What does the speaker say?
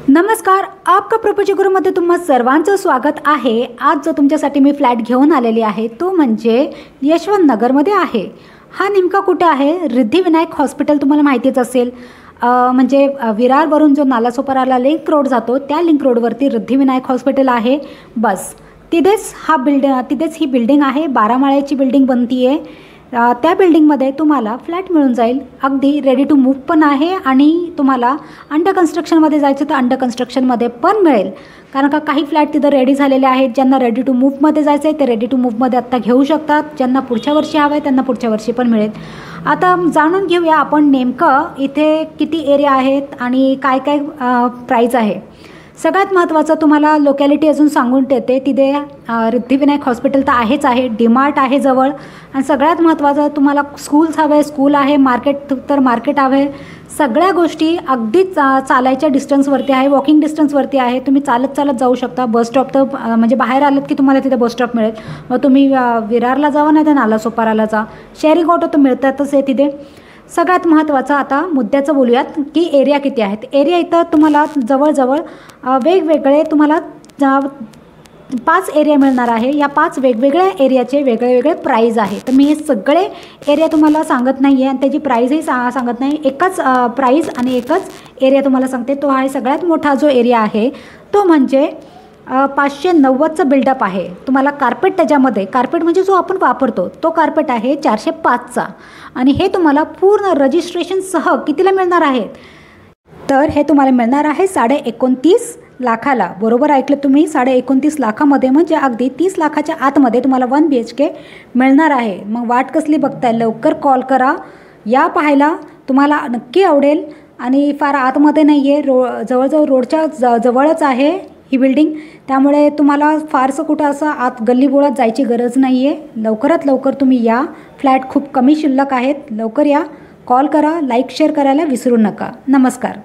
नमस्कार, आपका प्रॉपर्टी गुरुमध्ये तुम्हा सर्वांचं स्वागत आहे। आज जो तुमच्यासाठी मी फ्लॅट घेऊन आलेली आहे तो म्हणजे यशवंत नगरमध्ये आहे। हा नेमका कुठे आहे? रिद्धिविनायक हॉस्पिटल तुम्हाला माहितीच असेल। म्हणजे विरारवरून जो नालासोपाराला लिंक रोड जातो त्या लिंक रोडवरती रिद्धिविनायक हॉस्पिटल आहे। बस तिथेच तिथेच ही बिल्डिंग आहे। 12 माळ्याची बिल्डिंग बनती आहे। त्या बिल्डिंगमध्ये तुम्हाला फ्लॅट मिळून जाईल। अगदी रेडी टू मूव्ह पण आहे आणि तुम्हाला अंडर कन्स्ट्रक्शनमध्ये जायचं तर अंडर कन्स्ट्रक्शनमध्ये पण मिळेल। कारण का काही फ्लॅट तिथं रेडी झालेले आहेत। ज्यांना रेडी टू मूव्हमध्ये जायचं आहे ते रेडी टू मूव्हमध्ये आत्ता घेऊ शकतात। ज्यांना पुढच्या वर्षी हवं आहे त्यांना पुढच्या वर्षी पण मिळेल। आता जाणून घेऊया आपण नेमकं इथे किती एरिया आहेत आणि काय काय प्राईस आहे। सगळ्यात महत्त्वाचं तुम्हाला लोकॅलिटी अजून सांगून देते। तिथे रिद्धिविनायक हॉस्पिटल तर आहेच आहे, डीमार्ट आहे जवळ, आणि सगळ्यात महत्त्वाचं तुम्हाला स्कूल्स हवे, स्कूल आहे, मार्केट तर मार्केट हवे। सगळ्या गोष्टी अगदी चालायच्या डिस्टन्सवरती आहे, वॉकिंग डिस्टन्सवरती आहे। तुम्ही चालत चालत जाऊ शकता। बस स्टॉप तर म्हणजे बाहेर आलात की तुम्हाला तिथे बस स्टॉप मिळेल। मग तुम्ही विरारला जावा नाही तर नालासोपाराला जा, शेअरिंग ऑटो तर मिळतातच आहे तिथे। सगळ्यात महत्त्वाचं आता मुद्द्याचं बोलूयात की एरिया किती आहेत। एरिया इथं तुम्हाला जवळजवळ वेगवेगळे तुम्हाला 5 एरिया मिळणार आहे। या 5 वेगवेगळ्या एरियाचे वेगळे प्राईज आहे। तर मी हे सगळे एरिया तुम्हाला सांगत नाही आहे आणि त्याची प्राईजही सांगत नाही। एकच प्राईज आणि एकच एरिया तुम्हाला सांगते। तो आहे सगळ्यात मोठा जो एरिया आहे तो म्हणजे 590चं बिल्डअप आहे। तुम्हाला कार्पेट त्याच्यामध्ये, कार्पेट म्हणजे जो आपण वापरतो तो कार्पेट आहे 405चा, आणि हे तुम्हाला पूर्ण रजिस्ट्रेशनसह कितीला मिळणार आहे? तर हे तुम्हाला मिळणार आहे 29.5 लाखाला। बरोबर ऐकलं तुम्ही, 29.5 लाखामध्ये, म्हणजे अगदी 30 लाखाच्या आतमध्ये तुम्हाला 1 BHK मिळणार आहे। मग वाट कसली बघताय? लवकर कॉल करा, या पाहायला, तुम्हाला नक्की आवडेल। आणि फार आतमध्ये नाही आहे, जवळजवळ रोडच्या जवळच आहे ही बिल्डिंग, त्यामुळे तुम्हाला फारसं कुठं असं आत गल्लीबोळात जायची गरज नाही आहे। लवकरात लवकर तुम्ही या, फ्लॅट खूप कमी शिल्लक आहेत, लवकर या, कॉल करा, लाईक शेअर करायला विसरू नका। नमस्कार।